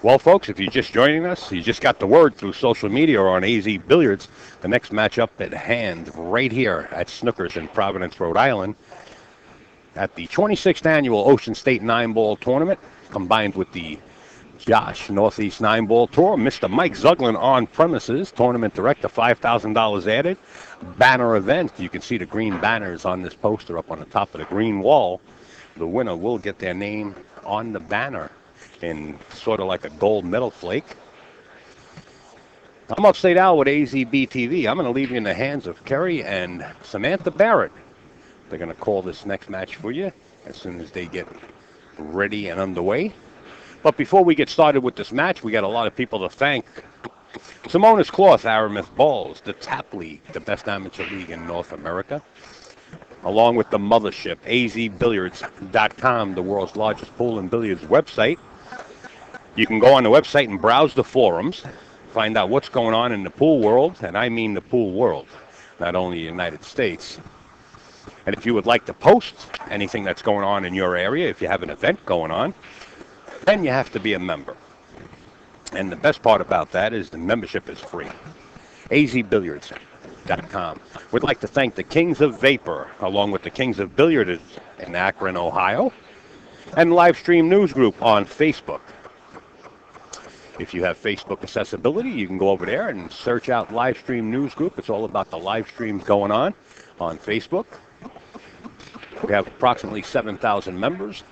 Well, folks, if you're just joining us, you just got the word through social media or on AZ Billiards. The next matchup at hand, right here at Snookers in Providence, Rhode Island, at the 26th annual Ocean State 9-Ball Tournament, combined with the Josh Northeast 9-Ball Tour. Mr. Mike Zuglin on premises, tournament director, $5,000 added. Banner event. You can see the green banners on this poster up on the top of the green wall. The winner will get their name on the banner in sort of like a gold medal flake. I'm Upstate Al with AZB TV. I'm going to leave you in the hands of Kerry and Samantha Barrett. They're going to call this next match for you as soon as they get ready and underway. But before we get started with this match, we got a lot of people to thank. Simonis Cloth, Aramis Balls, the Tap League, the best amateur league in North America, along with the mothership, azbilliards.com, the world's largest pool and billiards website. You can go on the website and browse the forums, find out what's going on in the pool world, and I mean the pool world, not only the United States. And if you would like to post anything that's going on in your area, if you have an event going on, then you have to be a member. And the best part about that is the membership is free. azbilliards.com. We'd like to thank the Kings of Vapor, along with the Kings of Billiards in Akron, Ohio, and Livestream News Group on Facebook. If you have Facebook accessibility, you can go over there and search out Livestream News Group. It's all about the live streams going on Facebook. We have approximately 7,000 members.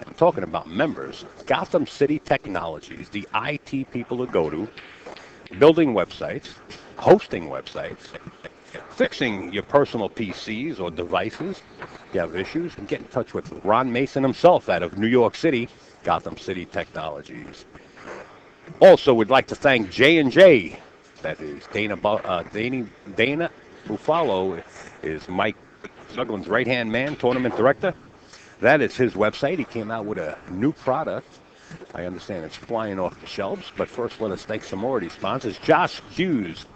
And talking about members, Gotham City Technologies, the IT people to go to, building websites, hosting websites, fixing your personal PCs or devices. If you have issues, and get in touch with Ron Mason himself out of New York City, Gotham City Technologies. Also, we'd like to thank J&J. That is Dana Buffalo is Mike Zuglin's right-hand man, tournament director. That is his website. He came out with a new product. I understand it's flying off the shelves. But first, let us thank some more of these sponsors. Josh Hughes.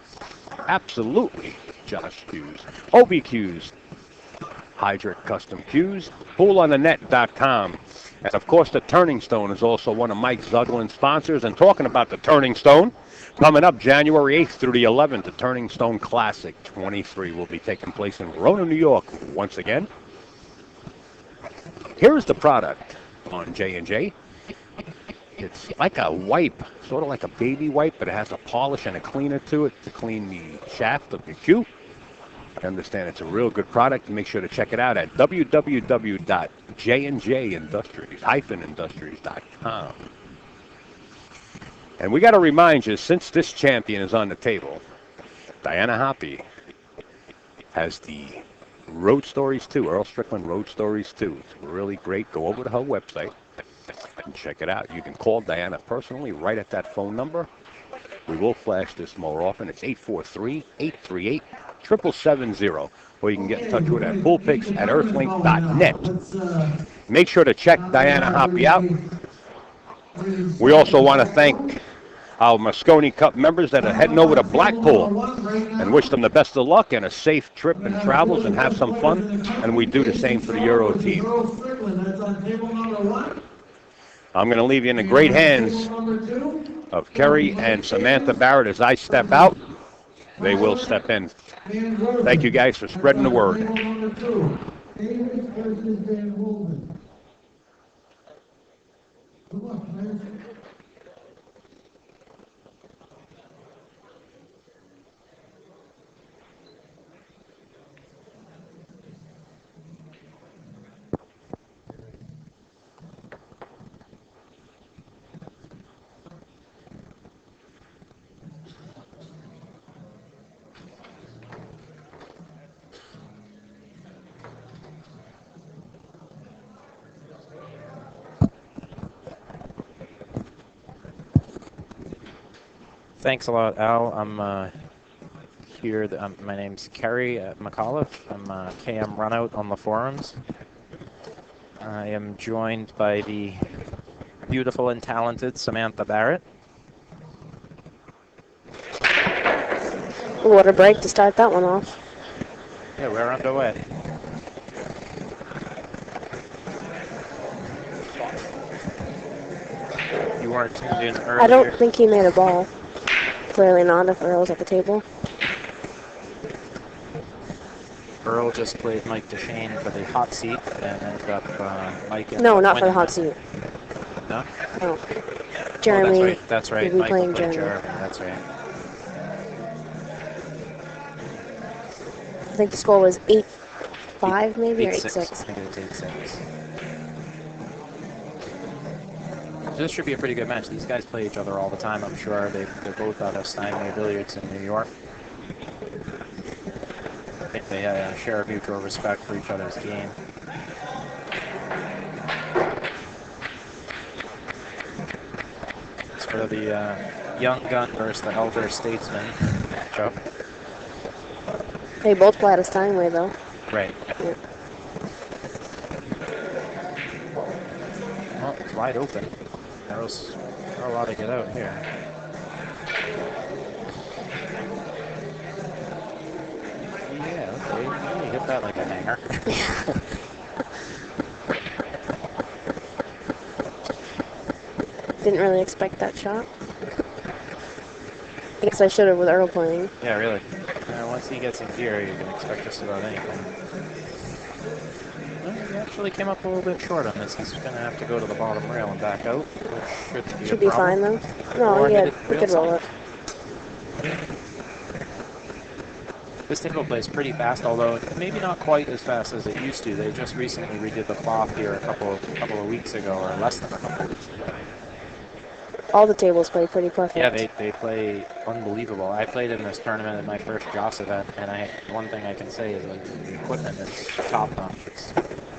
Absolutely, Josh Hughes. OBQs. Hydric Custom Cues. PoolOnTheNet.com. And, of course, the Turning Stone is also one of Mike Zuglin's sponsors. And talking about the Turning Stone, coming up January 8th through the 11th, the Turning Stone Classic 23 will be taking place in Rhode, New York once again. Here's the product on J&J. It's like a wipe, sort of like a baby wipe, but it has a polish and a cleaner to it to clean the shaft of your cue. I understand it's a real good product. Make sure to check it out at www.jnjindustries-industries.com. And we got to remind you, since this champion is on the table, Diana Hoppy has the Rhode Stories 2, Earl Strickland Rhode Stories 2. It's really great. Go over to her website and check it out. You can call Diana personally right at that phone number. We will flash this more often. It's 843-838-7770. Or you can get in touch with her at poolpicks@earthlink.net. Make sure to check Diana Hoppy out. We also want to thank our Moscone Cup members that are heading over to Blackpool and wish them the best of luck and a safe trip and travels and have some fun. And we do the same for the Euro team. I'm going to leave you in the great hands of Kerry and Samantha Barrett as I step out. They will step in. Thank you guys for spreading the word. Thanks a lot, Al. I'm here. My name's Kerry McAuliffe. I'm KM Runout on the forums. I am joined by the beautiful and talented Samantha Barrett. What a break to start that one off. Yeah, we're underway. You weren't tuned in earlier. I don't think he made a ball. Clearly not if Earl's at the table. Earl just played Mike DeShane for the hot seat and ended up Mike. No, not for the winning hot that. seat. No? No. Oh, Jeremy. that's right. Will be Michael playing played Jeremy. That's right. I think the score was 8-5 maybe, or 8-6. 8-6. I think it was 8-6. So this should be a pretty good match. These guys play each other all the time, I'm sure. They're both out of Steinway Billiards in New York. I think they share a mutual respect for each other's game. Sort of the young gun versus the elder statesman matchup. They both play out of Steinway, though. Right. Yeah. Well, it's wide open. There's a lot to get out here. Yeah, okay. You hit that like a hanger. Didn't really expect that shot. I guess I should have with Earl playing. Yeah, really. Once he gets in gear, you can expect just about anything. Well, he actually came up a little bit short on this. He's going to have to go to the bottom rail and back out, which Should be fine, though. No, Or he hit it could roll it. This table plays pretty fast, although maybe not quite as fast as it used to. They just recently redid the cloth here a couple of weeks ago, or less than a couple of weeks ago. All the tables play pretty perfect. Yeah, they play unbelievable. I played in this tournament at my first Joss event, and one thing I can say is like the equipment is top notch. It's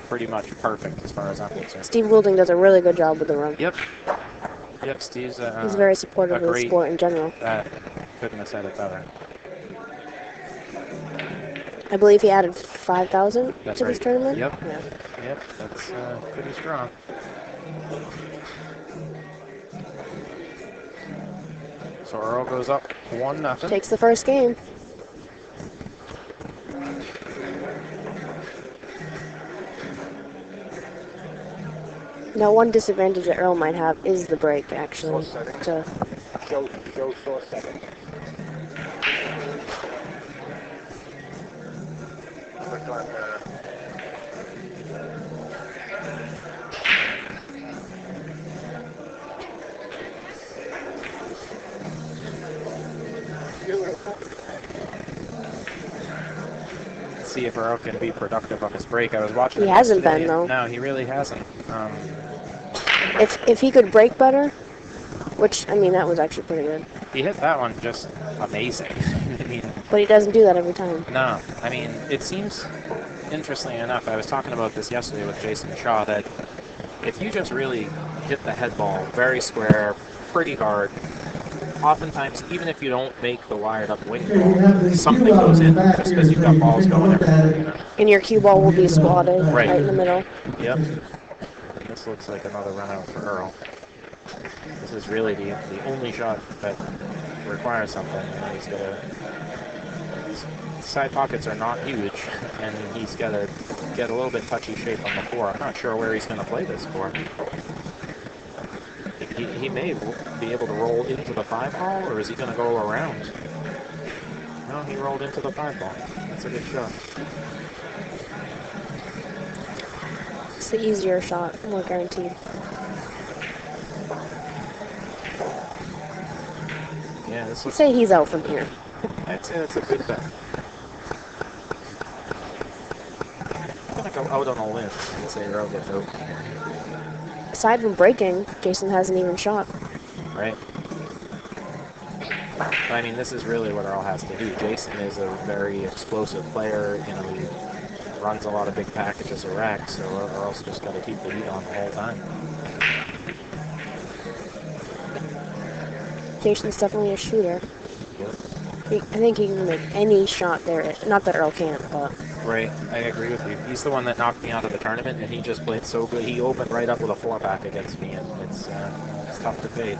pretty much perfect as far as I'm concerned. Steve Goulding does a really good job with the run. Yep, Steve's he's very supportive of the sport in general. Couldn't have said it better. I believe he added 5,000 That's to right. this tournament. Yep. Yeah. Yep, that's pretty strong. So Earl goes up 1-0. Takes the first game. Now, one disadvantage that Earl might have is the break, actually. To Joe saw second. Click on see if Earl can be productive on his break. I was watching. He him hasn't yesterday, been, though. and no, he really hasn't. if he could break better, which, I mean, that was actually pretty good. He hit that one just amazing. I mean, But he doesn't do that every time. no, I mean, it seems, interestingly enough, I was talking about this yesterday with Jayson Shaw, that if you just really hit the head ball very square, pretty hard, oftentimes, even if you don't make the wired up weight ball, something goes in just because you've got balls going everywhere. You know? And your cue ball will be squatted right in the middle. Yep. This looks like another run out for Earl. This is really the only shot that requires something. You know, he's got his side pockets are not huge, and he's got to get a little bit touchy shape on the floor. I'm not sure where he's going to play this for. He may be able to roll into the 5-ball, or is he going to go around? No, he rolled into the 5-ball. That's a good shot. It's the easier shot, more guaranteed. Yeah, this I'd looks. say he's out from here. I'd say that's a good bet. I'm going to go out on a limb and say Earl gets out. Aside from breaking, Jayson hasn't even shot. Right. I mean, this is really what Earl has to do. Jayson is a very explosive player. You know, he runs a lot of big packages of racks, so Earl's just got to keep the heat on the whole time. Jayson's definitely a shooter. Yep. I think he can make any shot there. Not that Earl can't, but... Right, I agree with you. He's the one that knocked me out of the tournament, and he just played so good. He opened right up with a 4-pack against me, and it's tough to fade.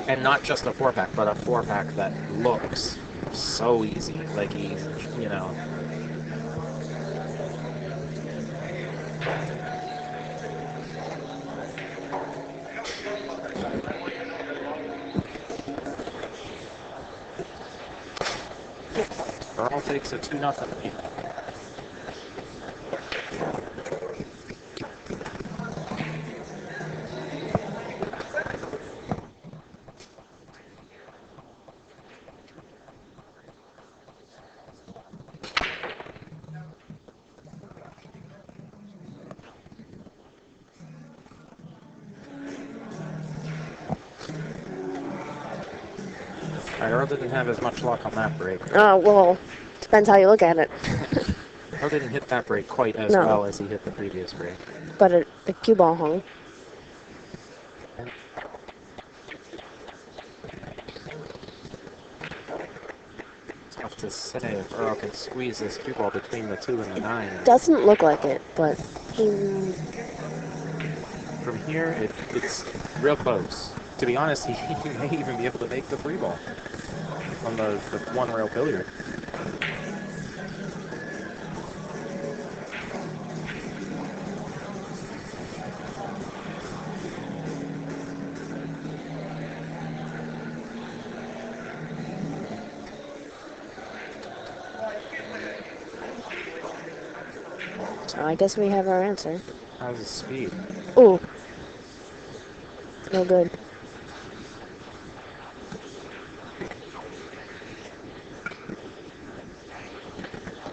And not just a 4-pack, but a 4-pack that looks so easy. Like he's, you know... Earl takes a 2-0 lead. Earl didn't have as much luck on that break. Well, depends how you look at it. Earl didn't hit that break quite as No. well as he hit the previous break. But the cue ball hung. Tough to say if Earl can squeeze this cue ball between the 2 and the 9. Doesn't look like it, but From here, it's real close. To be honest, he may even be able to make the 3 ball on the one-rail billiard. so I guess we have our answer. How's his speed? Ooh. No good.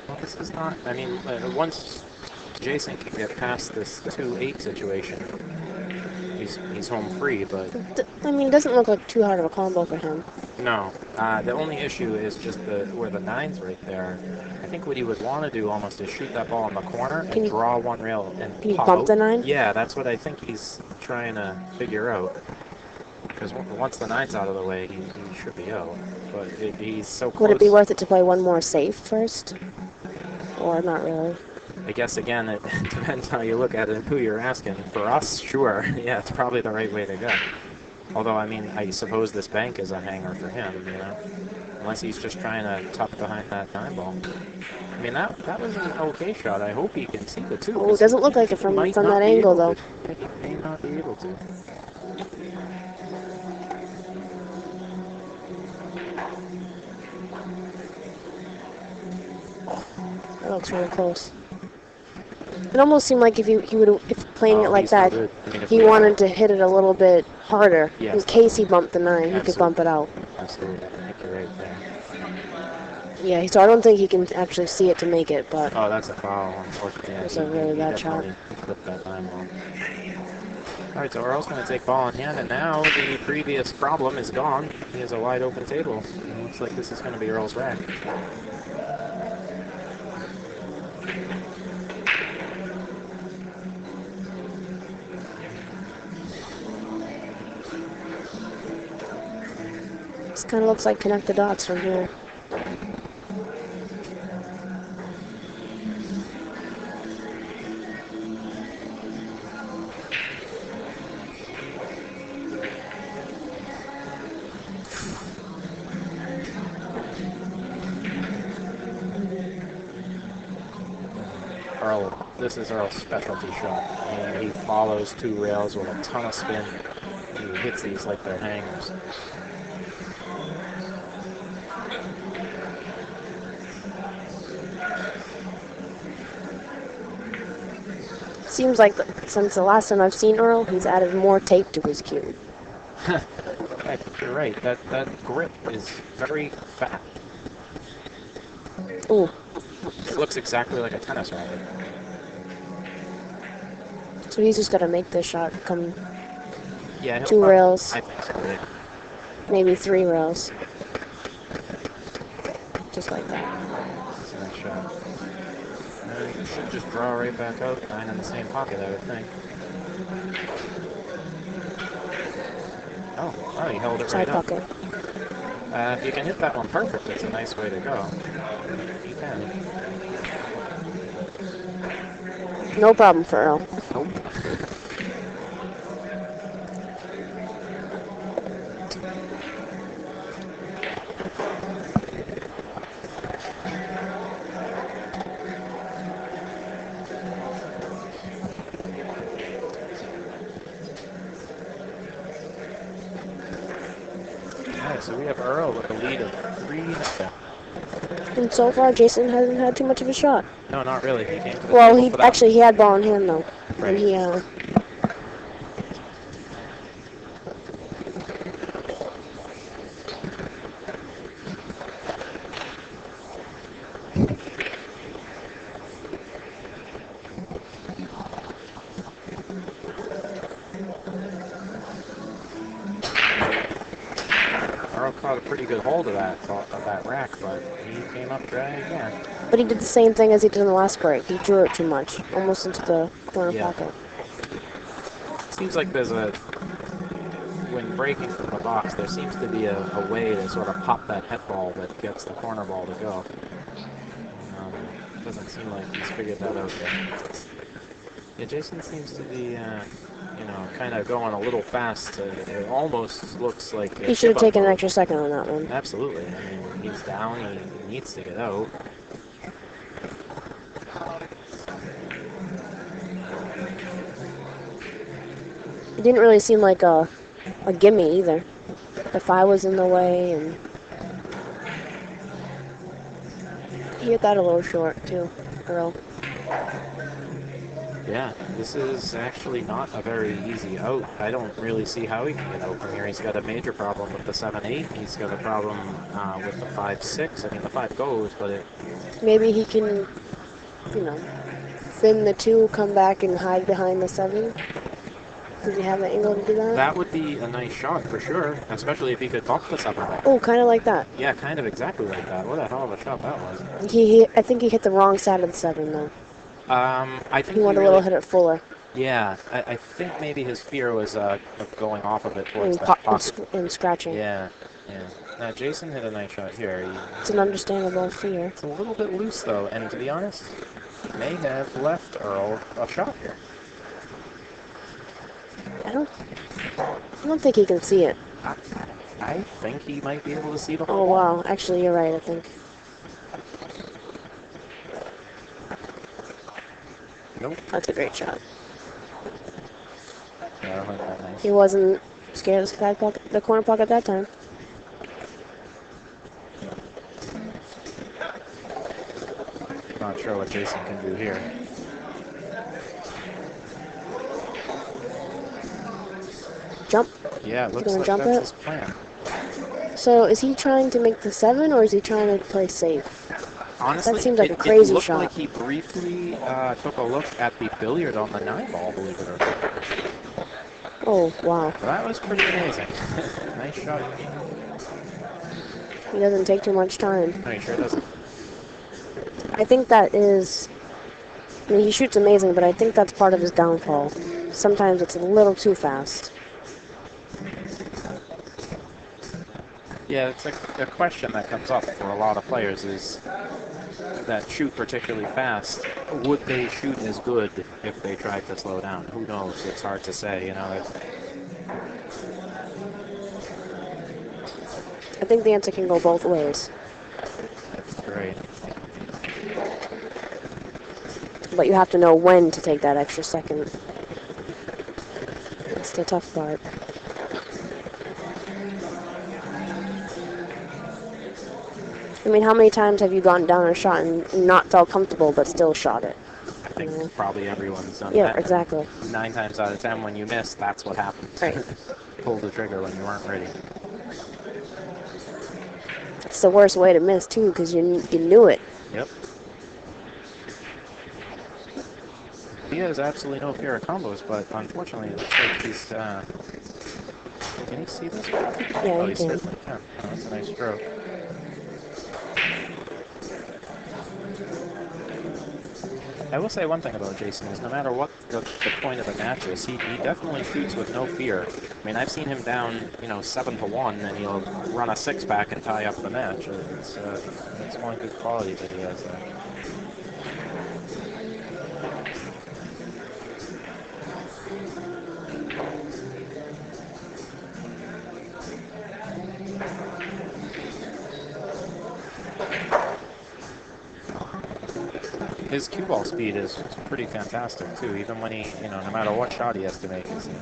Well, this is not, I mean, once Jayson can get past this 2-8 situation, he's home free, but I mean, it doesn't look like too hard of a combo for him. no. The only issue is just where the 9's right there. I think what he would want to do almost is shoot that ball in the corner and draw one rail and Can you pop bump out. the 9? Yeah, that's what I think he's trying to figure out. Because once the 9's out of the way, he should be out. But he's so close. Would it be worth it to play one more safe first? Or not really? I guess, again, it depends how you look at it and who you're asking. For us, sure. Yeah, it's probably the right way to go. Although, I mean, I suppose this bank is a hanger for him, you know? Unless he's just trying to tuck behind that 9 ball. I mean, that was an okay shot. I hope he can see the 2. Oh, it doesn't look like it from that angle, though. He may not be able to. That looks really close. It almost seemed like if playing it like he's no that, good. I mean, if he wanted to hit it a little bit harder. Yes. In case he bumped the 9, he could Absolutely. bump it out. Absolutely. I think you're right there. Yeah, so I don't think he can actually see it to make it, but Oh, that's a foul, unfortunately. That's a really bad shot. Clipped that 9 ball. All right, so Earl's going to take ball in hand, and now the previous problem is gone. He has a wide open table. It looks like this is going to be Earl's rack. this kind of looks like connect the dots from here. This is Earl's specialty shot. And he follows 2 rails with a ton of spin. He hits these like they're hangers. Seems like since the last time I've seen Earl, he's added more tape to his cue. You're right. That grip is very fat. Ooh. It looks exactly like a tennis racket. So he's just got to make this shot come Yeah, 2 rails, I think so. Yeah. maybe 3 rails. Just like that. That's a nice shot. You should just draw right back out, 9 in the same pocket, I would think. Oh, he held it Side right up. pocket. If you can hit that one perfect, it's a nice way to go. You can. No problem for Earl. Nope. Alright, so we have Earl with a lead of 3-0. And so far, Jayson hasn't had too much of a shot. No, not really. He came to the Well, table for that. actually he had ball in hand though, Right. and he Earl caught a pretty good hold of that rack, but he came up dry again. But he did the same thing as he did in the last break. He drew it too much, almost into the corner Yeah. pocket. Seems like when breaking from the box, there seems to be a way to sort of pop that head ball that gets the corner ball to go. Doesn't seem like he's figured that out yet. Yeah, Jayson seems to be, kind of going a little fast. It almost looks like He should have taken an extra second on that one. Absolutely. I mean, he's down. He needs to get out. It didn't really seem like a gimme either. The 5 was in the way, and he hit that a little short too, Earl. Yeah, this is actually not a very easy out. I don't really see how he can get out from here. He's got a major problem with the 7-8. He's got a problem with the 5-6. I mean, the 5 goes, but it... Maybe he can, thin the 2, come back and hide behind the 7. Does he have the angle to do that? That would be a nice shot for sure, especially if he could bump the 7 back. Oh, kind of like that. Yeah, kind of exactly like that. What a hell of a shot that was. I think he hit the wrong side of the 7 though. I think he wanted a little hit it fuller. Yeah, I think maybe his fear was of going off of it towards that pocket. And scratching. Yeah. Now, Jayson hit a nice shot here. It's an understandable fear. It's a little bit loose, though, and to be honest, he may have left Earl a shot here. I don't think he can see it. I think he might be able to see the whole Oh, ball. wow. Actually, you're right, I think. Nope. That's a great shot. Yeah, I like that nice. He wasn't scared of the corner pocket that time. Not sure what Jayson can do here. Jump. Yeah, it looks like jump that's it? his plan. So is he trying to make the 7 or is he trying to play safe? Honestly, that seems like a crazy it looked shot. like he briefly took a look at the billiard on the 9 ball, believe it or not. Oh, wow. That was pretty amazing. Nice shot. He doesn't take too much time. No, he sure doesn't. I think that is... I mean, he shoots amazing, but I think that's part of his downfall. Sometimes it's a little too fast. Yeah, it's a question that comes up for a lot of players is that shoot particularly fast. Would they shoot as good if they tried to slow down? Who knows? It's hard to say, I think the answer can go both ways. That's great. But you have to know when to take that extra second. That's the tough part. I mean, how many times have you gone down a shot and not felt comfortable but still shot it? I think probably everyone's done that. Yeah, exactly. 9 times out of 10 when you miss, that's what happens. Right. Pull the trigger when you weren't ready. It's the worst way to miss, too, because you knew it. Yep. He has absolutely no fear of combos, but unfortunately, it looks like he's... Can he see this? Yeah, he can. Certainly can. Oh, that's a nice stroke. I will say one thing about Jayson is no matter what the point of the match is, he definitely shoots with no fear. I mean, I've seen him down, 7-1, and he'll run a 6-pack and tie up the match. It's one good quality that he has there. His cue ball speed is pretty fantastic too, even when he, no matter what shot he has to make, it seems.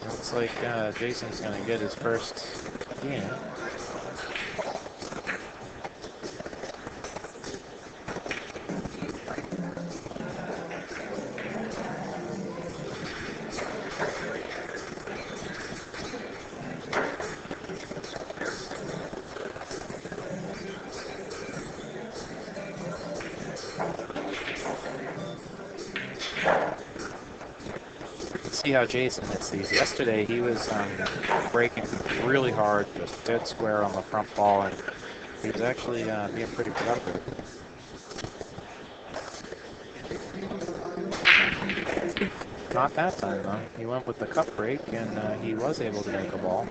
Looks like Jayson's going to get his first game. See how Jayson hits these. Yesterday he was breaking really hard, just dead square on the front ball, and he was actually being pretty productive. Not that time though. He went with the cup break, and he was able to make a ball.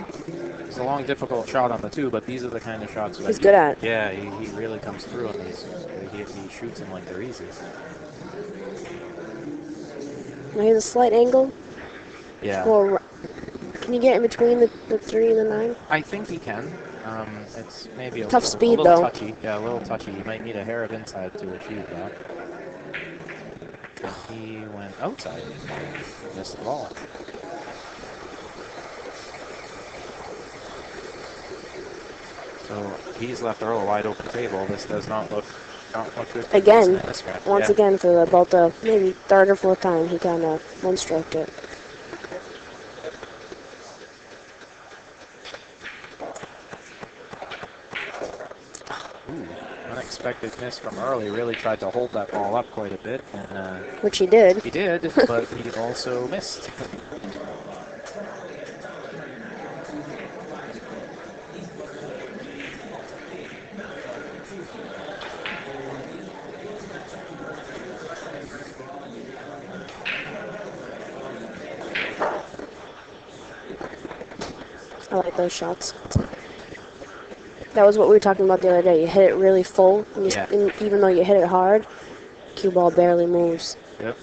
It's a long, difficult shot on the 2, but these are the kind of shots that he's good at. Yeah, he really comes through on these. He shoots them like they're easy. Now here's a slight angle. Yeah. Well, can you get in between the 3 and the 9? I think he can. It's maybe a Tough speed, little though. touchy. Yeah, a little touchy. You might need a hair of inside to achieve that. He went outside. Missed the ball. So he's left Earl a wide open table. This does not look good. Again, once again, for about the maybe 3rd or 4th time, he kind of one-stroked it. Unexpected miss from Earl. He really tried to hold that ball up quite a bit, and which he did. He did, but he also missed. I like those shots. That was what we were talking about the other day. You hit it really full, and and even though you hit it hard, cue ball barely moves. Yep.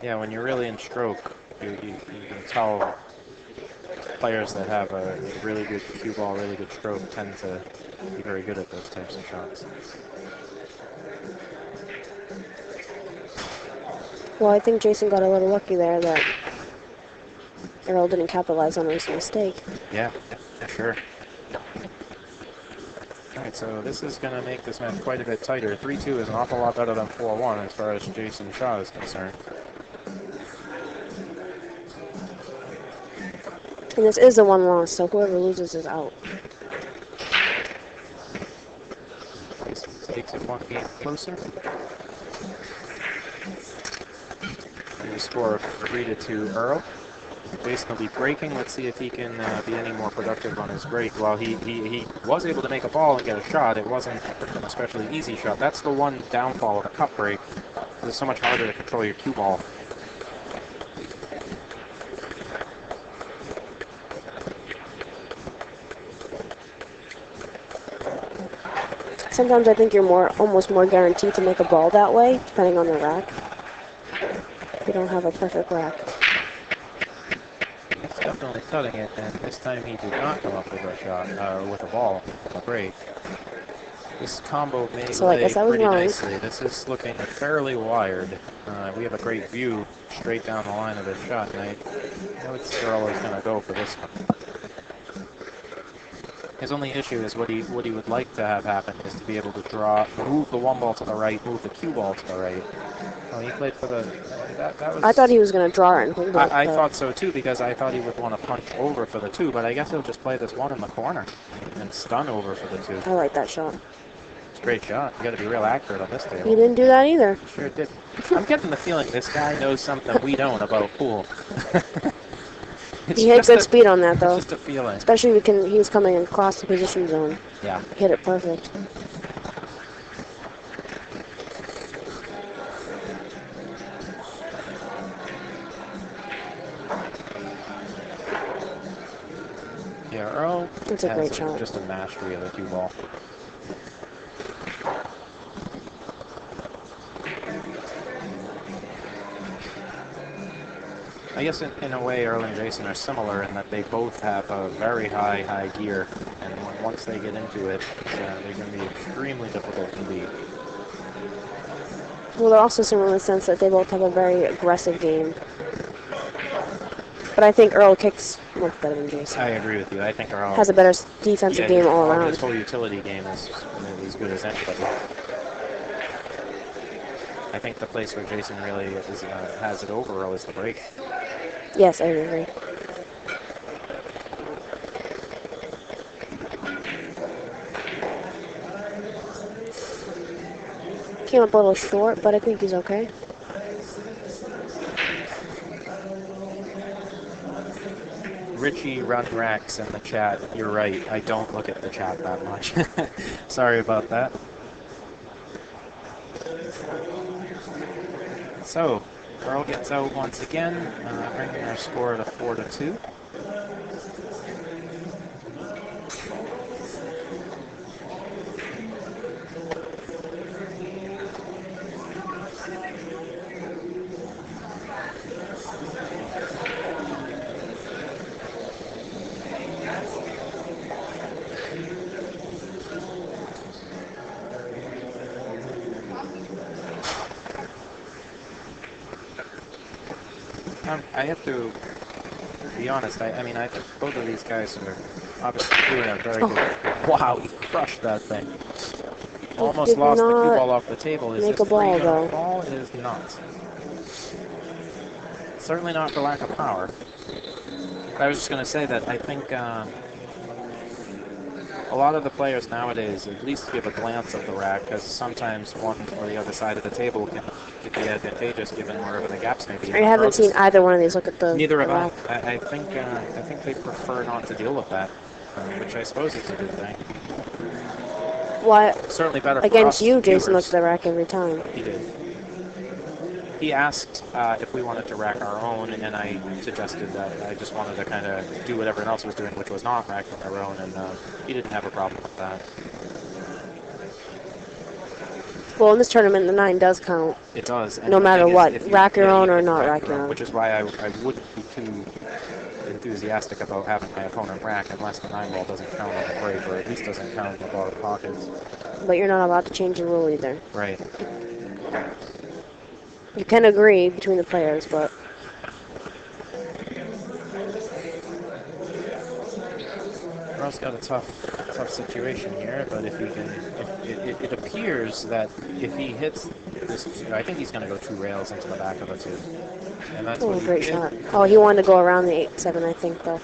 Yeah, when you're really in stroke, you can tell players that have a really good cue ball, really good stroke, tend to be very good at those types of shots. Well, I think Jayson got a little lucky there that Earl didn't capitalize on his mistake. Yeah, sure. All right, so this is going to make this match quite a bit tighter. 3-2 is an awful lot better than 4-1 as far as Jayson Shaw is concerned. And this is a 1 loss, so whoever loses is out. Takes it 1 game closer. And the score of 3-2 Earl. Jayson will be breaking. Let's see if he can be any more productive on his break. While he was able to make a ball and get a shot, it wasn't an especially easy shot. That's the one downfall of a cup break. It's so much harder to control your cue ball. Sometimes I think you're almost more guaranteed to make a ball that way, depending on the rack. You don't have a perfect rack. He's definitely cutting it, and this time he did not come up with a shot, with a ball, a break. This combo may lay pretty nicely. This is looking fairly wired. We have a great view straight down the line of this shot, and I know it's Earl is going to go for this one. His only issue is what he would like to have happen is to be able to move the 1 ball to the right, move the cue ball to the right. Oh, he played for the. That was. I thought he was going to draw it and hold it. I thought so too, because I thought he would want to punch over for the 2, but I guess he'll just play this 1 in the corner and stun over for the 2. I like that shot. It's a great shot. You got to be real accurate on this table. He didn't do that either. Sure did. I'm getting the feeling this guy knows something we don't about pool. He had good speed on that, though. It's just a feeling. Especially when he was coming across the position zone. Yeah. Hit it perfect. Yeah, Earl It's a great shot. Just a mastery of the cue ball. I guess in a way, Earl and Jayson are similar in that they both have a very high gear, and once they get into it, they can be extremely difficult to beat. Well, they're also similar in the sense that they both have a very aggressive game. But I think Earl kicks much better than Jayson. I agree with you. I think Earl Has a better defensive game all around. His whole utility game is as good as anybody. I think the place where Jayson really has it over Earl is the break. Yes, I agree. Came up a little short, but I think he's okay. Richie Run Rex in the chat. You're right. I don't look at the chat that much. Sorry about that. So, Earl gets out once again, bringing our score to 4-2. I have to be honest. I mean, I think both of these guys are obviously doing a very good. Wow, he crushed that thing. Almost lost the cue ball off the table. Is make this a ball, though? Ball? It is not. Certainly not for lack of power. I was just going to say that I think a lot of the players nowadays at least give a glance at the rack, because sometimes one or the other side of the table can be advantageous given wherever the gaps may be. I haven't seen either one of these look at the Neither have rack. I think they prefer not to deal with that, which I suppose is a good thing. Why? Certainly better Against for you, us Jayson viewers. looks at the rack every time. He did. He asked if we wanted to rack our own, and I suggested that I just wanted to kind of do what everyone else was doing, which was not racking their own, and he didn't have a problem with that. Well, in this tournament, the 9 does count. It does. And no matter what, rack your own or even not rack your own. Which is why I wouldn't be too enthusiastic about having my opponent rack unless the 9 ball doesn't count on the break, or at least doesn't count in the bottom pockets. But you're not allowed to change the rule either. Right. You can agree between the players, but... Earl's got a tough situation here, but if he can, it appears that if he hits this, I think he's going to go 2 rails into the back of the 2. And that's what great shot. Oh, he wanted to go around the 8-7, I think, though.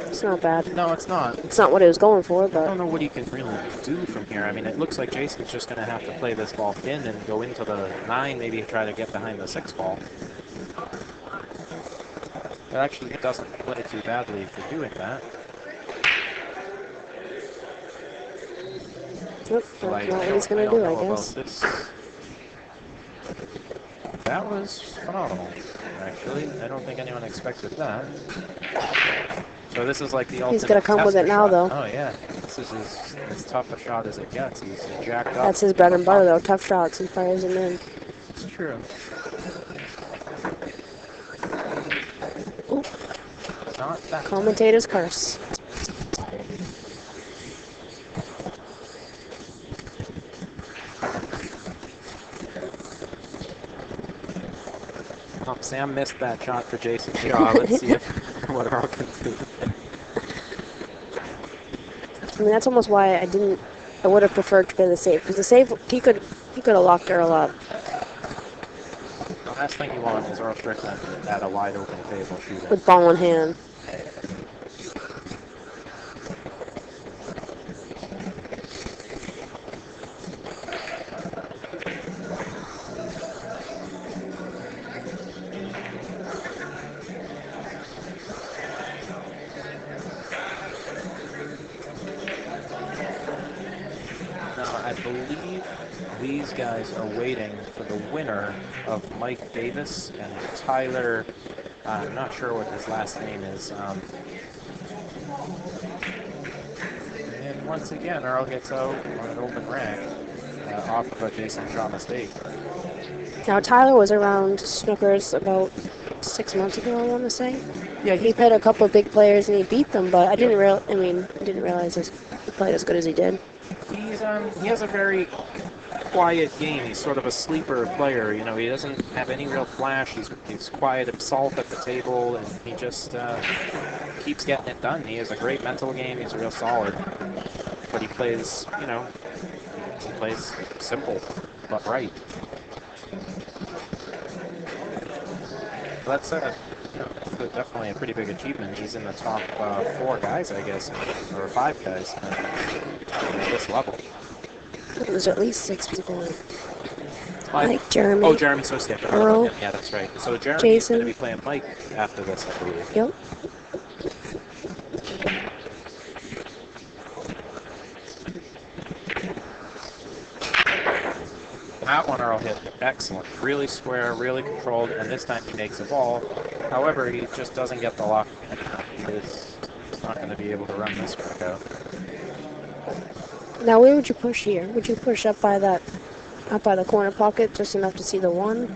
It's not bad. No, it's not. It's not what he was going for, but... I don't know what he can really do from here. I mean, it looks like Jayson's just going to have to play this ball thin and go into the 9, maybe try to get behind the 6 ball. But actually, he doesn't play too badly for doing that. Nope, that's not what he's going to do, I guess. That was phenomenal, actually. I don't think anyone expected that. So this is like the ultimate. He's going to come with it now, though. Oh, yeah. This is as tough a shot as it gets. He's jacked up. That's his bread and butter, though. Tough shots. He fires them in. It's true. Ooh. Not that. Commentator's curse. Sam missed that shot for Jayson's jaw. Let's see what Earl can do. I mean, that's almost why I would have preferred to play the save, because the save, he could have locked Earl up. The last thing you want is Earl Strickland at a wide open table shooting. With ball in hand. Guys are waiting for the winner of Mike Davis and Tyler. I'm not sure what his last name is. And once again, Earl gets out on an open rack off of a Jayson shot mistake. Now, Tyler was around Snookers about 6 months ago, I want to say. Yeah, he played a couple of big players and he beat them, but I didn't realize he played as good as he did. He has a very quiet game. He's sort of a sleeper player. You know, he doesn't have any real flash. He's quiet himself at the table, and he just keeps getting it done. He has a great mental game. He's real solid. But he plays, you know, he plays simple, but right. That's you know, that's definitely a pretty big achievement. He's in the top 4 guys, I guess, or 5 guys at this level. There's at least 6 people. Like Like Jeremy. Oh, Jeremy Sostek. Earl. Yeah, that's right. So Jeremy's Jayson. going to be playing Mike after this, I believe. Yep. That one Earl hit excellent. Really square, really controlled, and this time he makes a ball. However, he just doesn't get the lock. He's not going to be able to run this trick out. Now, where would you push here? Would you push up by the corner pocket just enough to see the 1?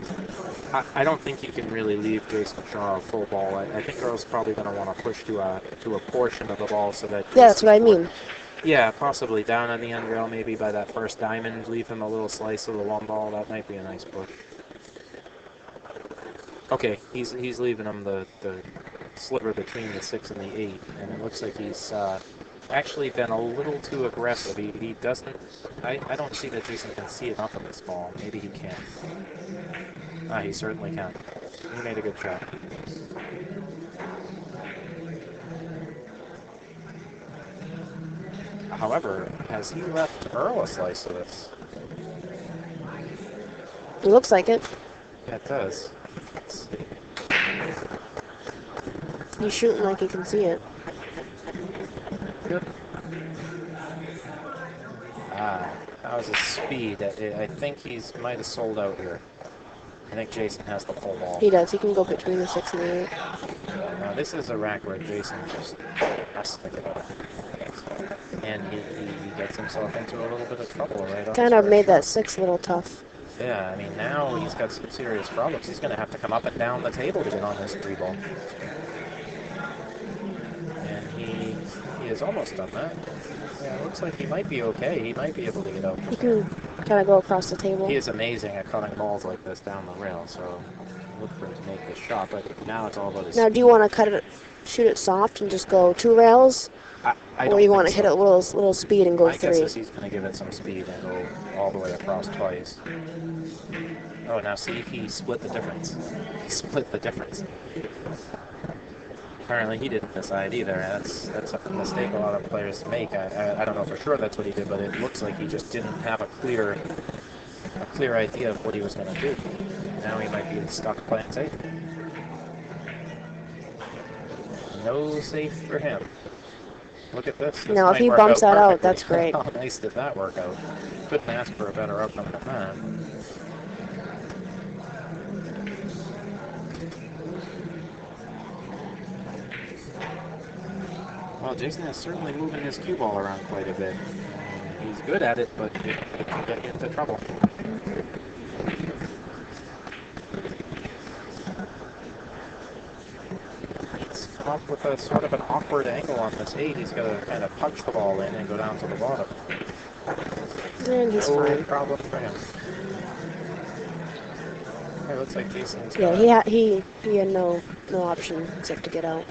I don't think you can really leave Jayson Shaw a full ball. I think Earl's probably going to want to push to a portion of the ball so that... Yeah, that's what I mean. Yeah, possibly down on the end rail, maybe by that first diamond. Leave him a little slice of the 1 ball. That might be a nice push. Okay, he's leaving him the sliver between the 6 and the 8, and it looks like he's actually been a little too aggressive. He doesn't... I don't see that Jayson can see enough of this ball. Maybe he can. He certainly can. He made a good shot. However, has he left Earl a slice of this? It looks like it. Yeah, it does. Let's see. He's shooting like he can see it. Good. That was a speed. I think he's might have sold out here. I think Jayson has the full ball. He does. He can go between the 6 and the 8. Now this is a rack where Jayson just has to get out. And he gets himself into a little bit of trouble right off. Kind of made that 6 a little tough. Yeah, I mean, now he's got some serious problems. He's going to have to come up and down the table to get on this 3 ball. And he has almost done that. Yeah, it looks like he might be okay. He might be able to get out. He can kind of go across the table. He is amazing at cutting balls like this down the rail, so look for him to make this shot. But now it's all about his... Now, do you want to shoot it soft and just go 2 rails? Or you want to hit it a little speed and go 3? My guess is he's going to give it some speed and go all the way across twice. Oh, now see, he split the difference. He split the difference. Apparently he didn't decide either. That's a mistake a lot of players make. I don't know for sure that's what he did, but it looks like he just didn't have a clear idea of what he was going to do. Now he might be stuck playing safe. No safe for him. Look at this. Now, if he bumps that out, that's great. How nice did that work out? Couldn't ask for a better outcome than that. Well, Jayson is certainly moving his cue ball around quite a bit. He's good at it, but it can get into trouble. Come up with a sort of an awkward angle on this 8. He's got to kind of punch the ball in and go down to the bottom. And he's fine. Problem for him. It looks like Jayson's Yeah, he had no option except to get out.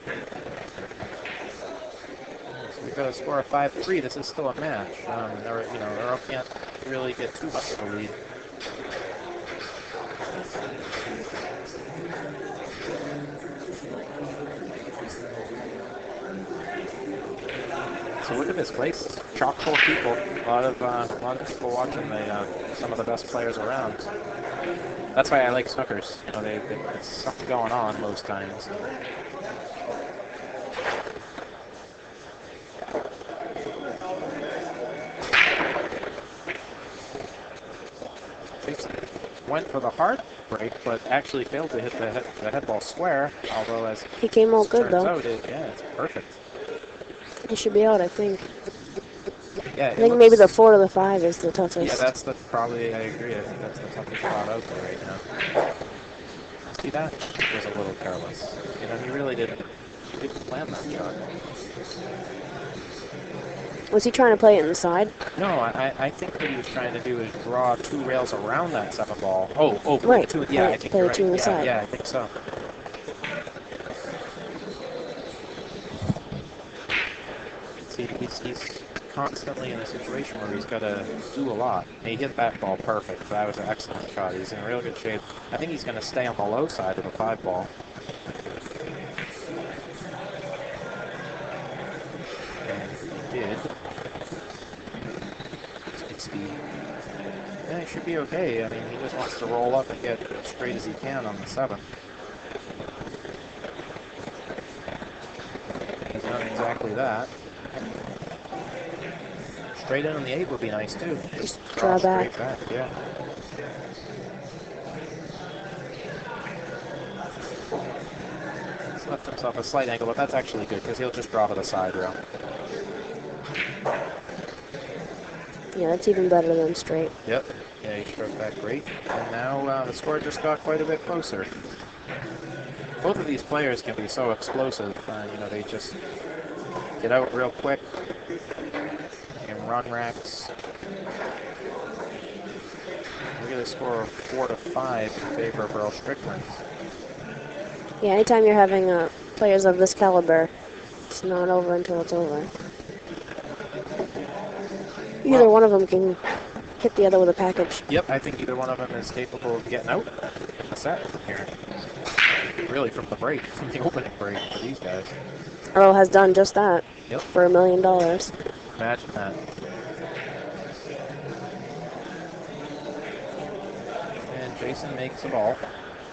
So we've got to score a 5-3. This is still a match. Earl can't really get too much of a lead. So look at this place, chock full of people. A lot of people watching. Some of the best players around. That's why I like Snookers. You know, there's something going on most times. Went for the hard break, but actually failed to hit the head ball square. Although as he came out good though. Out, it's perfect. He should be out, I think. Yeah, I think maybe the 4 or the 5 is the toughest. Yeah, that's probably, I agree. I think that's the toughest shot out there right now. See, that was a little careless. You know, he really didn't plan that shot. Was he trying to play it inside? No, I think what he was trying to do is draw 2 rails around that 7 ball. Oh, Right. Two, yeah, I think play you're the 2 right. inside. Yeah, I think so. See, he's constantly in a situation where he's got to do a lot. He hit that ball perfect. That was an excellent shot. He's in real good shape. I think he's going to stay on the low side of the 5 ball. And he did. 60. Yeah, he should be okay. I mean, he just wants to roll up and get as straight as he can on the 7. He's not exactly that. Straight in on the 8 would be nice too. Just draw back. Straight back, yeah. He's left himself a slight angle, but that's actually good because he'll just draw to the side rail. Yeah, that's even better than straight. Yep. Yeah, he struck that great. And now the score just got quite a bit closer. Both of these players can be so explosive. You know, they just get out real quick and run racks. Look at the score of 4-5 in favor of Earl Strickland. Yeah, anytime you're having players of this caliber, it's not over until it's over. Either one of them can hit the other with a package. Yep, I think either one of them is capable of getting out in the set from here. Really from the break, from the opening break for these guys. Earl has done just that. Yep. For $1 million. Imagine that. And Jayson makes a ball.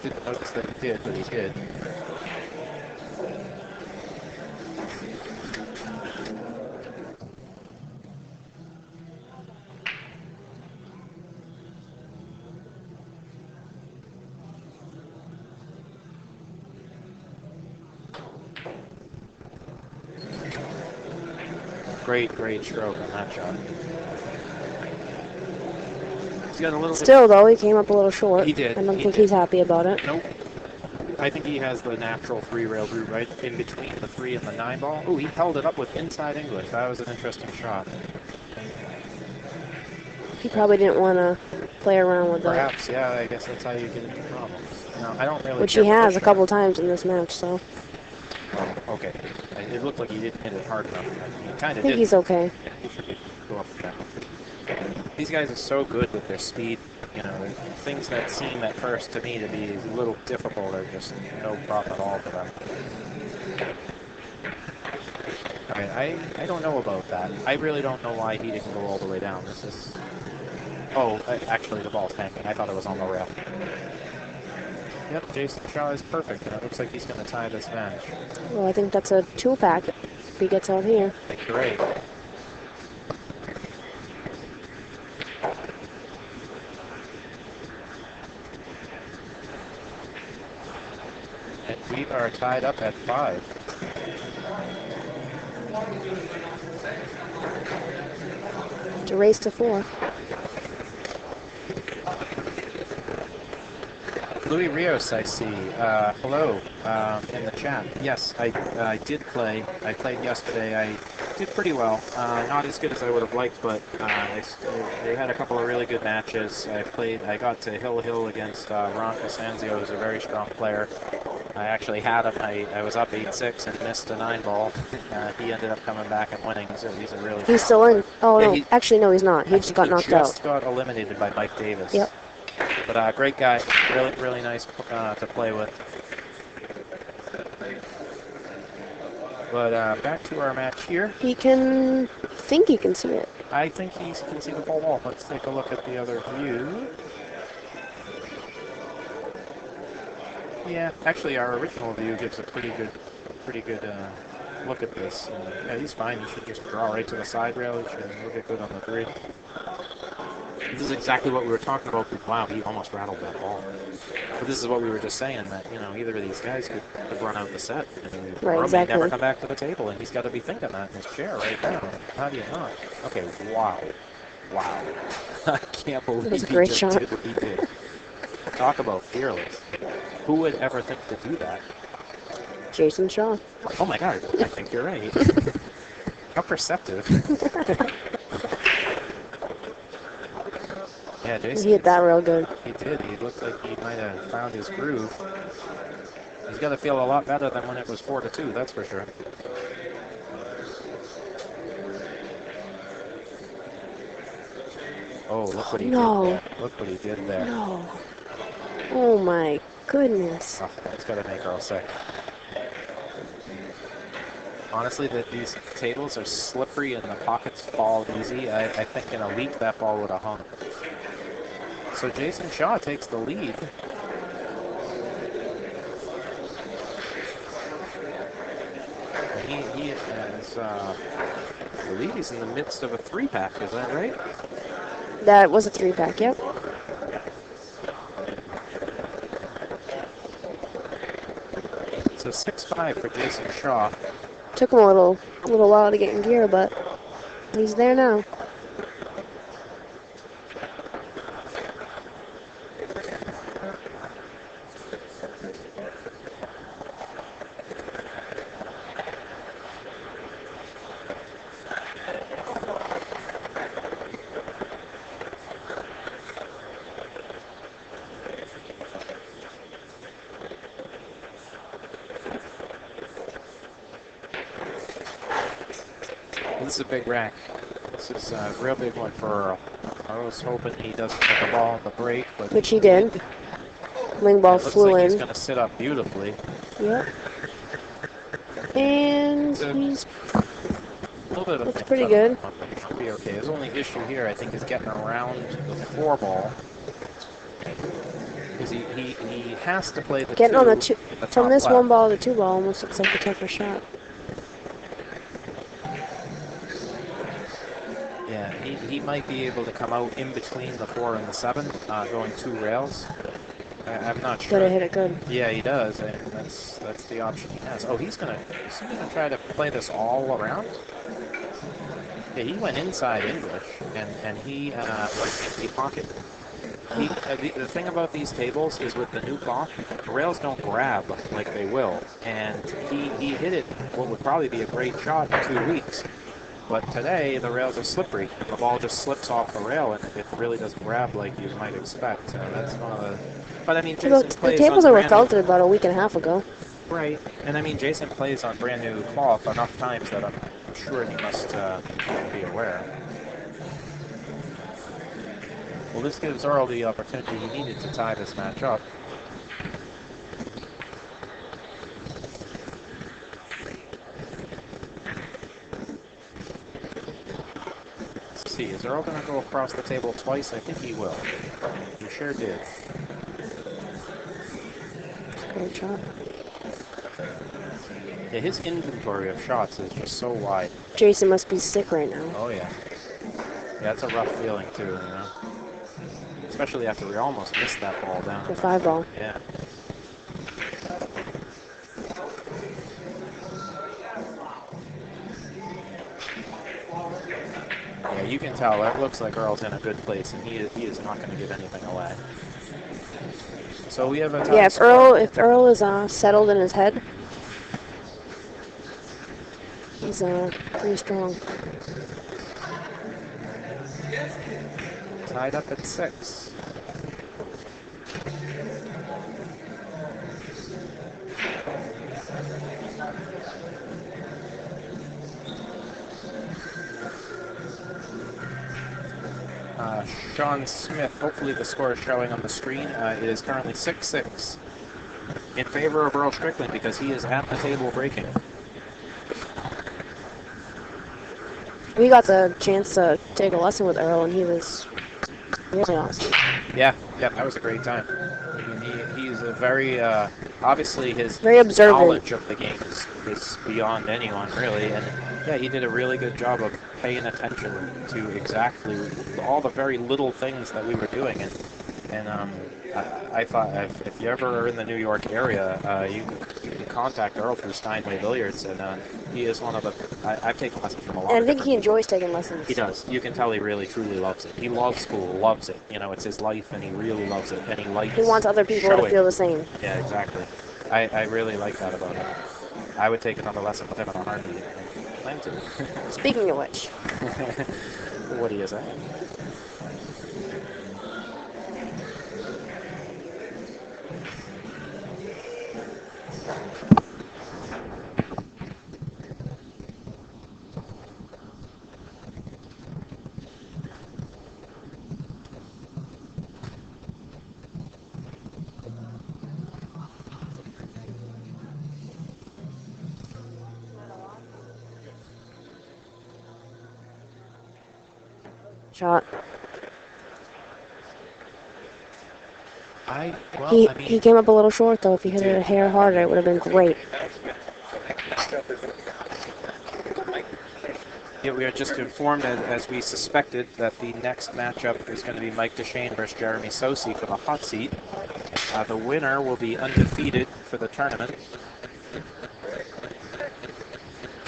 Didn't notice that he did, but he did. Great stroke on that shot. He's got a little Still, though, he came up a little short. He did. I don't think he's happy about it. Nope. I think he has the natural 3-rail route right in between the 3 and the 9 ball. Oh, he held it up with inside English. That was an interesting shot. He probably didn't want to play around with that. Perhaps, yeah, I guess that's how you get into problems. No, I don't really Which care he for has this a couple shot. times in this match, so Oh, okay. It looked like he didn't hit it hard enough. He kind I of think did. he's okay. He should go up and down. These guys are so good with their speed. You know, things that seem at first to me to be a little difficult are just no problem at all for them. All right, I don't know about that. I really don't know why he didn't go all the way down. This is... Oh, actually the ball's hanging. I thought it was on the rail. Yep, Jayson Shaw is perfect, and it looks like he's going to tie this match. Well, I think that's a 2-pack if he gets out here. I think you're right. And we are tied up at 5. It's a race to 4. Louis Rios, I see. Hello in the chat. Yes, I did play. I played yesterday. I did pretty well. Not as good as I would have liked, but I had a couple of really good matches. I got to Hill against Ron Costanzio, who's a very strong player. I actually had him. I was up 8-6 and missed a 9 ball. He ended up coming back and winning. He's a really. He's still in. Oh, Yeah, no. Actually, no, he's not. He just got knocked out. Just got eliminated by Mike Davis. Yep. But great guy, really nice to play with. But back to our match here. He can think he can see it. I think he can see the full wall. Let's take a look at the other view. Yeah, actually, our original view gives a pretty good look at this. Yeah, he's fine. He should just draw right to the side rail. He should look at good on the 3. This is exactly what we were talking about. Wow, he almost rattled that ball. But this is what we were just saying, that, you know, either of these guys could run out the set. And Right, or exactly. may never come back to the table, and he's got to be thinking that in his chair right now. How do you not? Okay, wow. I can't believe That was a he great just shot. did what he did. Talk about fearless. Who would ever think to do that? Jayson Shaw. Oh my God, I think you're right. How perceptive. Yeah, Jayson. He hit that real good. He did. He looked like he might have found his groove. He's got to feel a lot better than when it was 4-2, that's for sure. Oh, look what he did there. Look what he did there. No. Oh my goodness. Oh, that's got to make Earl sick. Honestly, these tables are slippery and the pockets fall easy. I think in a week that ball would have hung. So Jayson Shaw takes the lead. He is, I believe he's in the midst of a 3-pack, is that right? That was a 3-pack, yep. So 6-5 for Jayson Shaw. Took him a little while to get in gear, but he's there now. This is a big rack. This is a real big one for Earl. I was hoping he doesn't hit the ball on the break, but which he did. Wing ball flew like in. He's going to sit up beautifully. Yep. And he's a little bit of looks pretty good. Should be okay. His only issue here, I think, is getting around the 4 ball. Because he has to play the getting 2. On the 2 from this left. 1 ball to 2 ball almost looks like a tougher shot. Yeah, he might be able to come out in between the 4 and the 7, going 2 rails. I'm not sure. Gotta hit it good. Yeah, he does, and that's the option he has. Oh, he's gonna try to play this all around. Yeah, he went inside English, and he pocketed. The thing about these tables is with the new cloth, the rails don't grab like they will, and he hit it what would probably be a great shot in 2 weeks. But today, the rails are slippery. The ball just slips off the rail, and it really doesn't grab like you might expect. So that's one of the... But, I mean, Jayson plays the tables on were felted about a week and a half ago. Right. And, I mean, Jayson plays on brand new cloth enough times that I'm sure he must be aware. Well, this gives Earl the opportunity he needed to tie this match up. See, is Earl going to go across the table twice? I think he will. He sure did. Great shot. Yeah, his inventory of shots is just so wide. Jayson must be sick right now. Oh, yeah. Yeah, it's a rough feeling, too, you know? Especially after we almost missed that ball down. The 5 ball. Yeah. Yeah, you can tell. It looks like Earl's in a good place, and he is not going to give anything away. So we have a yeah. If Earl is settled in his head, he's pretty strong. Tied up at 6. Sean Smith, hopefully the score is showing on the screen. It is currently 6-6 in favor of Earl Strickland because he is at the table breaking. We got the chance to take a lesson with Earl, and he was really awesome. Yeah, that was a great time. I mean, he's a very, obviously his very observant knowledge of the game is beyond anyone, really. And yeah, he did a really good job of paying attention to exactly all the very little things that we were doing. And I thought if you ever are in the New York area, you can contact Earl through Steinway Billiards, and he is one of the... I've taken lessons from a lot. And I think he enjoys taking lessons. He does. You can tell he really, truly loves it. He loves school, loves it. You know, it's his life, and he really loves it. And he likes... He wants other people to feel the same. Yeah, exactly. I really like that about him. I would take another lesson with him in a heartbeat. I plan to. Speaking of which. What do you say? Shot. He came up a little short though. If he hit it a hair harder, it would have been great. Yeah, we are just informed, as we suspected, that the next matchup is going to be Mike Deshane versus Jeremy Sosi for the hot seat. The winner will be undefeated for the tournament.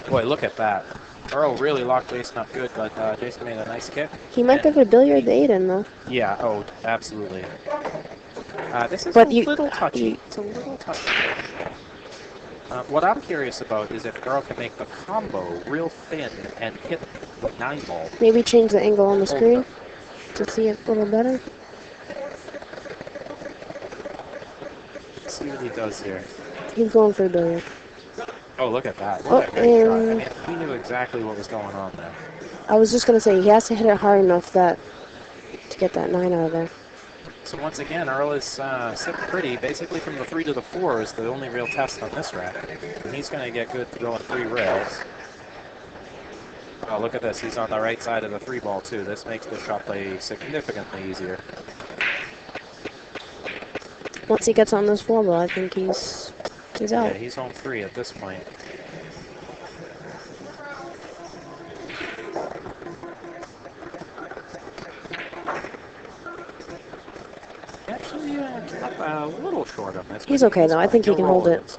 Boy, look at that. Earl really locked Jayson up good, but Jayson made a nice kick. He might be able to billiard the 8 in though. Yeah, oh, absolutely. This is little touchy. It's a little touchy. What I'm curious about is if Earl can make the combo real thin and hit the 9 ball. Maybe change the angle on the screen to see it a little better. Let's see what he does here. He's going for the billiard. Oh, look at that. What a great shot. I mean, he knew exactly what was going on there. I was just going to say, he has to hit it hard enough to get that 9 out of there. So once again, Earl is sitting pretty. Basically from the 3 to the 4 is the only real test on this rack. And he's going to get good to go on 3 rails. Oh, look at this. He's on the right side of the 3 ball, too. This makes the shot play significantly easier. Once he gets on this 4 ball, I think he's out. Yeah, he's on 3 at this point. Actually, a little short on this. He's okay, though. I think he can hold it.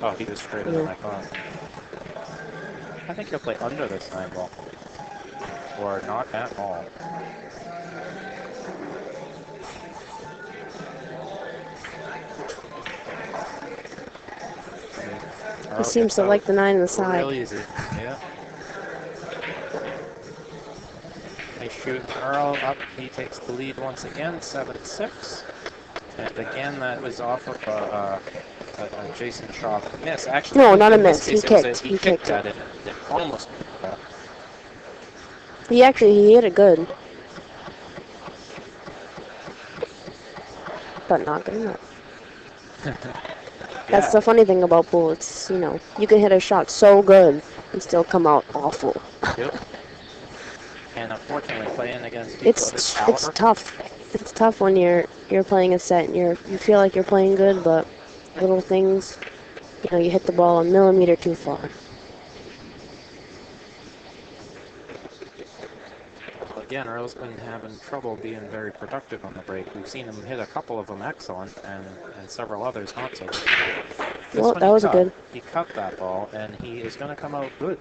Oh, he was straighter than I thought. I think he'll play under this 9 ball. Or not at all. He seems to like the 9 in the side. Real easy, yeah. They shoot Earl up. He takes the lead once again, 7-6. And again, that was off of a Jayson Shaw miss. Actually, no, not a miss. He kicked. He kicked at it. It almost. He hit it good. But not good enough. That's the funny thing about pool. It's, you can hit a shot so good and still come out awful. Yep. And unfortunately, playing against people it's tough. It's tough when you're playing a set and you feel like you're playing good, but little things, you hit the ball a millimeter too far. Again, Earl's been having trouble being very productive on the break. We've seen him hit a couple of them excellent, and several others not so good. Well, that was good. He cut that ball, and he is going to come out good.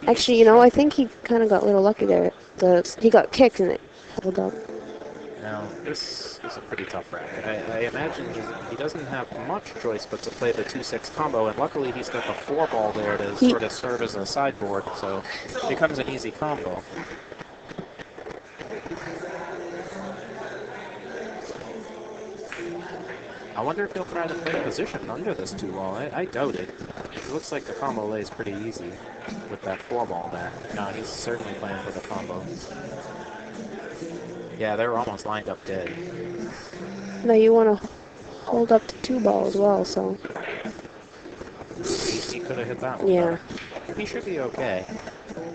Actually, I think he kind of got a little lucky there. He got kicked and it pulled up. Now, this is a pretty tough rack. I imagine he doesn't have much choice but to play the 2-6 combo, and luckily he's got the 4 ball there to sort of serve as a sideboard, so it becomes an easy combo. I wonder if he'll try to play position under this 2 ball. I doubt it. It looks like the combo lays pretty easy with that 4 ball there. No, he's certainly playing for the combo. Yeah, they're almost lined up dead. No, you want to hold up to 2 ball as well, so. He could have hit that one. Yeah. Better. He should be okay.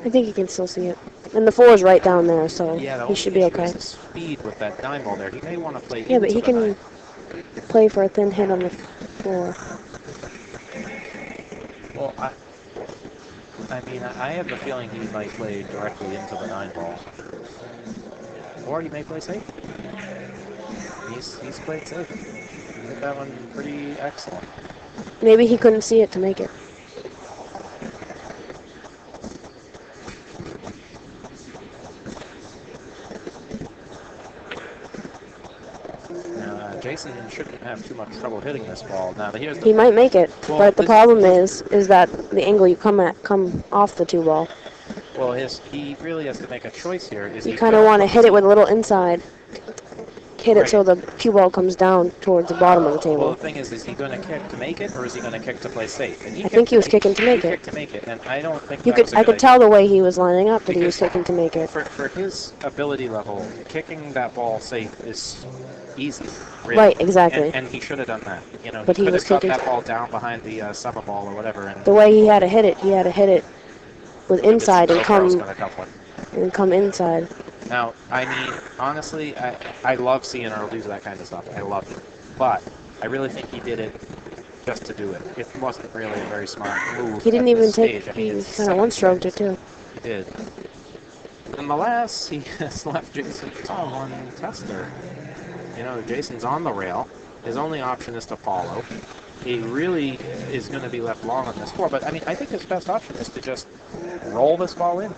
I think he can still see it. And the 4 is right down there, so he should be okay. The speed with that 9 ball there. He may want to play. Yeah, but he can play for a thin hit on the 4. Well, I mean, I have the feeling he might play directly into the 9 ball. Or he may play safe. He's played safe. He hit that one pretty excellent. Maybe he couldn't see it to make it. Jayson shouldn't have too much trouble hitting this ball. Now, here's He the might make it, Well, but the this- problem is that the angle you come off the 2 ball. well, he really has to make a choice here. Is You he kind of want to hit it with a little inside. Hit it so the cue ball comes down towards the bottom of the Well, table. the thing is he going to kick to make it, or is he going to kick to play safe? And I think he was kicking to make he it. kicked to make it, and I don't think You that was a I good could tell the way he was lining up that he was Because kicking to make it. For his ability level, kicking that ball safe is easy. Really. Right, exactly. And he should have done that. You know, But he could was have got kicking- that ball down behind the summer ball or whatever. And The way he had to hit it with inside and Earl's come gonna come one. inside. Now, I mean, honestly, I love seeing Earl do that kind of stuff. I love it. But I really think he did it just to do it. It wasn't really a very smart move. He didn't at even this take. stage. I mean, He it's kind of one-stroked it second too. He did. Nonetheless, he has left Jayson on one tester. You know, Jayson's on the rail. His only option is to follow. He really is going to be left long on this 4, but I mean, I think his best option is to just roll this ball in,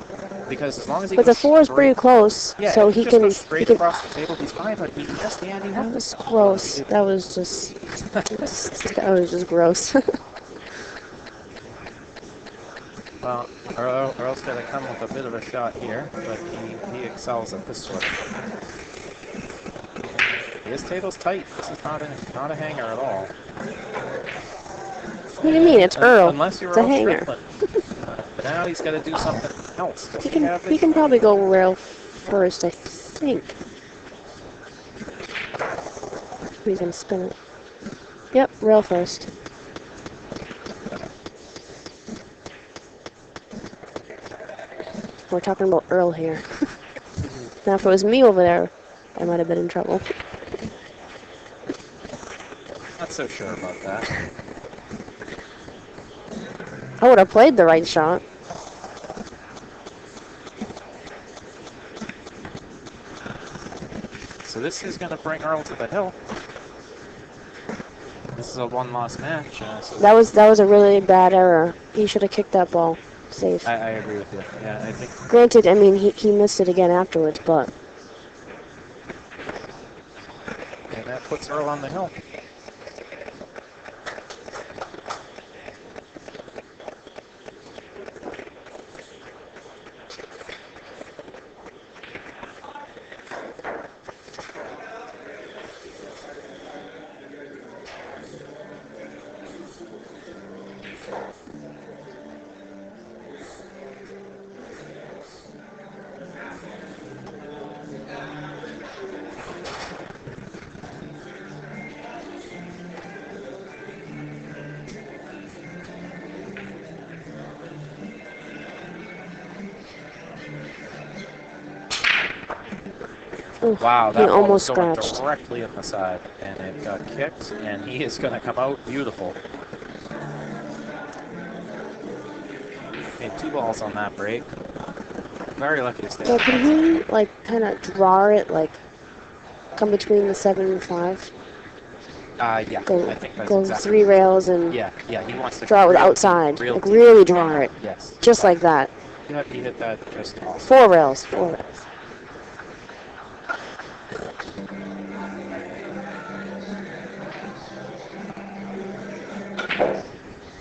because as long as he But the goes 4 is straight- pretty close, yeah, so if he just can. goes He straight can. across the table. He's fine, but he missed the Andy That Ruff. was gross. That was just. That was just gross. Well, Earl's going to come with a bit of a shot here, but he excels at this sort of thing. His table's tight. This is not a hanger at all. What do you mean? It's Earl. Unless you're It's a Earl hanger. Strickland. Now he's got to do something else. Does He can. have He it? can probably go rail first. I think. He's gonna spin it. Yep, rail first. We're talking about Earl here. Now, if it was me over there, I might have been in trouble. Not so sure about that. I would have played the right shot. So this is going to bring Earl to the hill. This is a one-loss match. So That was a really bad error. He should have kicked that ball safe. I agree with you. Yeah, I think. Granted, I mean, he missed it again afterwards, but And that puts Earl on the hill. oof, Wow, he that ball almost was going scratched. directly in the side, and it got kicked, and he is going to come out beautiful. Made 2 balls on that break. Very lucky to stay. So can he like kind of draw it, like come between the 7 and 5? Yeah, Go I think that's go exactly. 3 rails and Yeah, he wants to draw it with real outside, deep, real like deep. really draw it, Yes, just like that. Yeah, he hit that just awesome. 4 rails, 4 rails.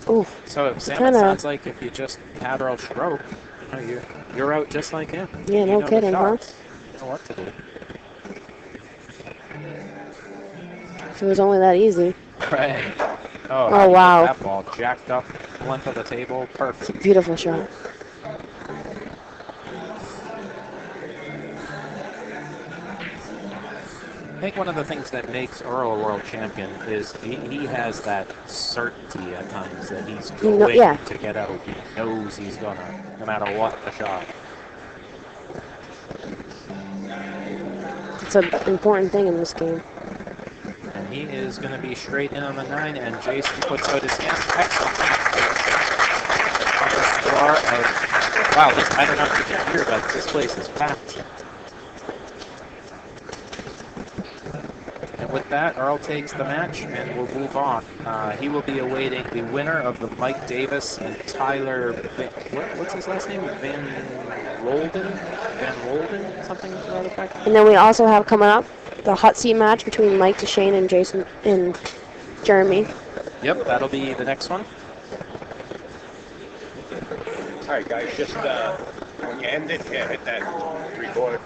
Ooh, So Sam, kinda- it sounds like if you just had Earl stroke, you know, you're out just like him. yeah, You no know the kidding, huh? shots. You know what to do. If it was only that easy. Right. Oh, how do you wow. hit that ball jacked up, length of the table, perfect. Beautiful shot. I think one of the things that makes Earl a world champion is he has that certainty at times that he's going yeah. to get out. He knows he's gonna, no matter what the shot. It's an important thing in this game. And he is going to be straight in on the 9, and Jayson puts out his hand. Excellent. Wow, I don't know if you can hear, but this place is packed. And with that, Earl takes the match, and we'll move on. He will be awaiting the winner of the Mike Davis and Tyler. What's his last name? Van Rolden, something to that effect. And then we also have coming up the hot seat match between Mike Deshane and Jayson and Jeremy. Yep, that'll be the next one. All right, guys, just when you end it, hit that record.